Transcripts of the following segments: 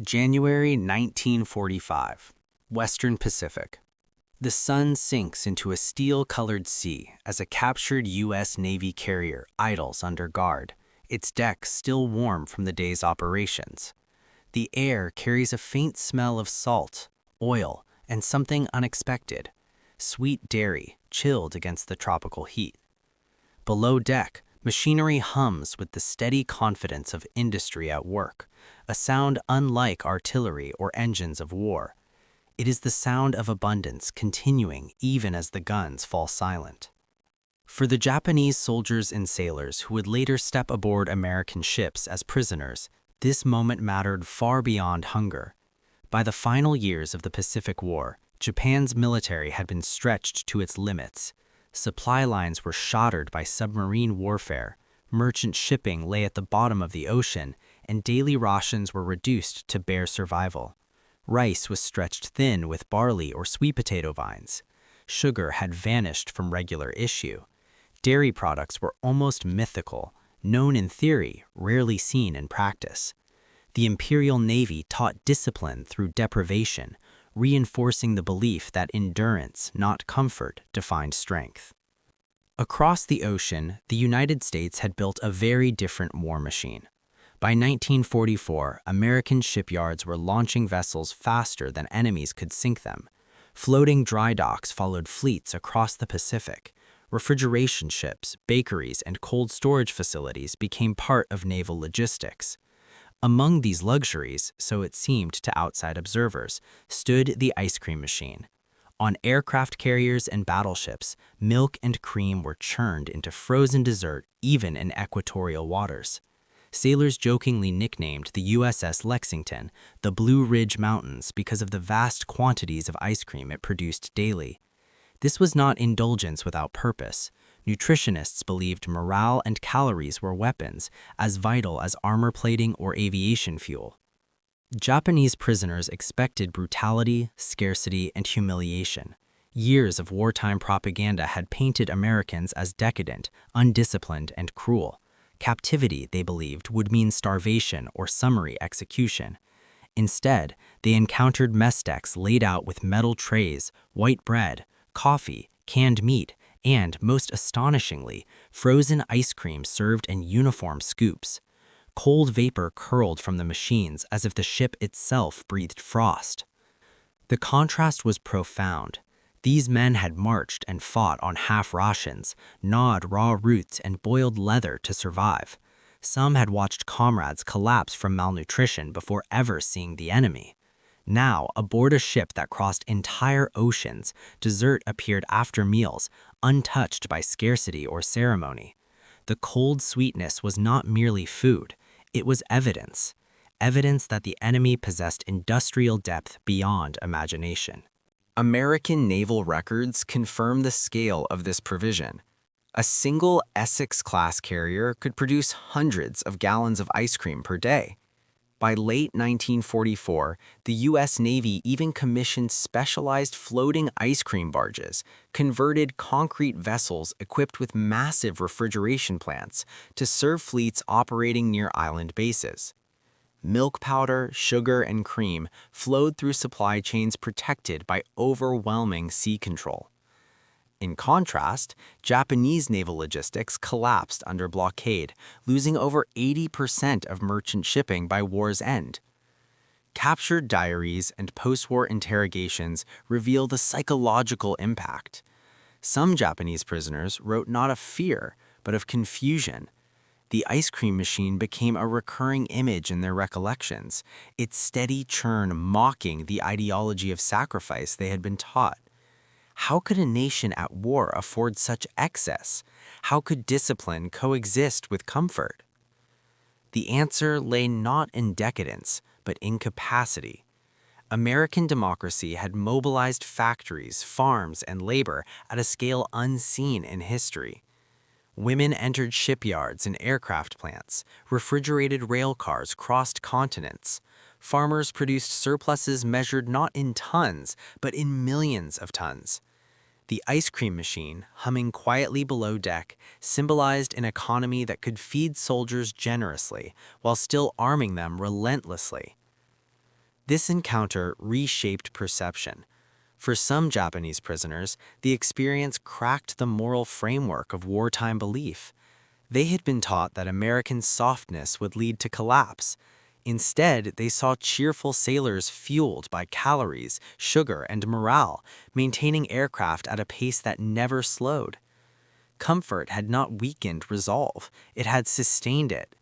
January 1945, Western Pacific. The sun sinks into a steel-colored sea as a captured U.S. Navy carrier idles under guard, its deck still warm from the day's operations. The air carries a faint smell of salt, oil, and something unexpected, sweet dairy chilled against the tropical heat. Below deck, machinery hums with the steady confidence of industry at work, a sound unlike artillery or engines of war. It is the sound of abundance continuing even as the guns fall silent. For the Japanese soldiers and sailors who would later step aboard American ships as prisoners, this moment mattered far beyond hunger. By the final years of the Pacific War, Japan's military had been stretched to its limits. Supply lines were shattered by submarine warfare, merchant shipping lay at the bottom of the ocean, and daily rations were reduced to bare survival. Rice was stretched thin with barley or sweet potato vines. Sugar had vanished from regular issue. Dairy products were almost mythical, known in theory, rarely seen in practice. The Imperial Navy taught discipline through deprivation, reinforcing the belief that endurance, not comfort, defined strength. Across the ocean, the United States had built a very different war machine. By 1944, American shipyards were launching vessels faster than enemies could sink them. Floating dry docks followed fleets across the Pacific. Refrigeration ships, bakeries, and cold storage facilities became part of naval logistics. Among these luxuries, so it seemed to outside observers, stood the ice cream machine. On aircraft carriers and battleships, milk and cream were churned into frozen dessert even in equatorial waters. Sailors jokingly nicknamed the USS Lexington the Blue Ridge Mountains because of the vast quantities of ice cream it produced daily. This was not indulgence without purpose. Nutritionists believed morale and calories were weapons as vital as armor plating or aviation fuel. Japanese prisoners expected brutality, scarcity, and humiliation. Years of wartime propaganda had painted Americans as decadent, undisciplined, and cruel. Captivity, they believed, would mean starvation or summary execution. Instead, they encountered mess decks laid out with metal trays, white bread, coffee, canned meat, and, most astonishingly, frozen ice cream served in uniform scoops. Cold vapor curled from the machines as if the ship itself breathed frost. The contrast was profound. These men had marched and fought on half rations, gnawed raw roots, and boiled leather to survive. Some had watched comrades collapse from malnutrition before ever seeing the enemy. Now, aboard a ship that crossed entire oceans, dessert appeared after meals, untouched by scarcity or ceremony. The cold sweetness was not merely food, it was evidence. Evidence that the enemy possessed industrial depth beyond imagination. American naval records confirm the scale of this provision. A single Essex-class carrier could produce hundreds of gallons of ice cream per day. By late 1944, the U.S. Navy even commissioned specialized floating ice cream barges, converted concrete vessels equipped with massive refrigeration plants to serve fleets operating near island bases. Milk powder, sugar, and cream flowed through supply chains protected by overwhelming sea control. In contrast, Japanese naval logistics collapsed under blockade, losing over 80% of merchant shipping by war's end. Captured diaries and post-war interrogations reveal the psychological impact. Some Japanese prisoners wrote not of fear, but of confusion. The ice cream machine became a recurring image in their recollections, its steady churn mocking the ideology of sacrifice they had been taught. How could a nation at war afford such excess? How could discipline coexist with comfort? The answer lay not in decadence, but in capacity. American democracy had mobilized factories, farms, and labor at a scale unseen in history. Women entered shipyards and aircraft plants. Refrigerated rail cars crossed continents. Farmers produced surpluses measured not in tons, but in millions of tons. The ice cream machine, humming quietly below deck, symbolized an economy that could feed soldiers generously while still arming them relentlessly. This encounter reshaped perception. For some Japanese prisoners, the experience cracked the moral framework of wartime belief. They had been taught that American softness would lead to collapse. Instead, they saw cheerful sailors fueled by calories, sugar, and morale, maintaining aircraft at a pace that never slowed. Comfort had not weakened resolve, it had sustained it.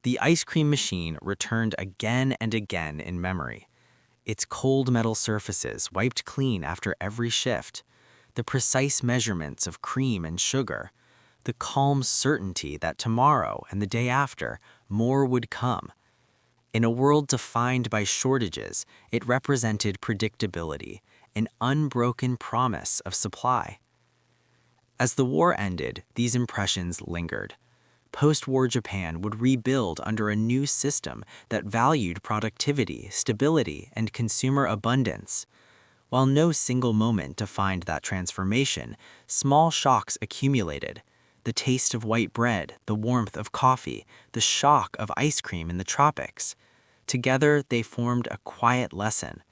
The ice cream machine returned again and again in memory. Its cold metal surfaces wiped clean after every shift, the precise measurements of cream and sugar, the calm certainty that tomorrow and the day after, more would come. In a world defined by shortages, it represented predictability, an unbroken promise of supply. As the war ended, these impressions lingered. Post-war Japan would rebuild under a new system that valued productivity, stability, and consumer abundance. While no single moment defined that transformation, small shocks accumulated. The taste of white bread, the warmth of coffee, the shock of ice cream in the tropics. Together, they formed a quiet lesson.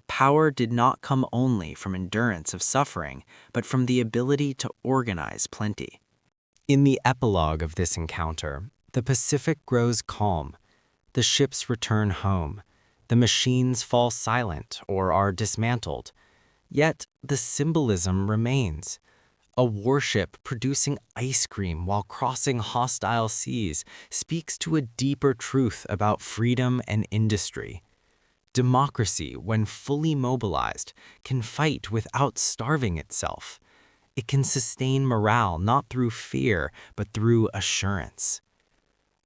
Power did not come only from endurance of suffering, but from the ability to organize plenty. In the epilogue of this encounter, the Pacific grows calm. The ships return home. The machines fall silent or are dismantled. Yet the symbolism remains. A warship producing ice cream while crossing hostile seas speaks to a deeper truth about freedom and industry. Democracy, when fully mobilized, can fight without starving itself. It can sustain morale not through fear, but through assurance.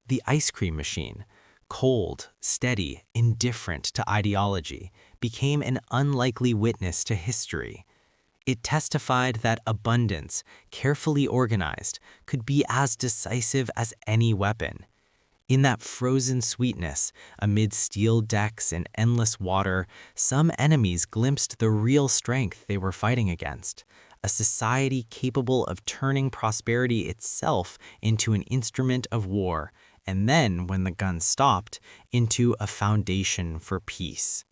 The ice cream machine, cold, steady, indifferent to ideology, became an unlikely witness to history. It testified that abundance, carefully organized, could be as decisive as any weapon. In that frozen sweetness, amid steel decks and endless water, some enemies glimpsed the real strength they were fighting against, a society capable of turning prosperity itself into an instrument of war, and then, when the guns stopped, into a foundation for peace.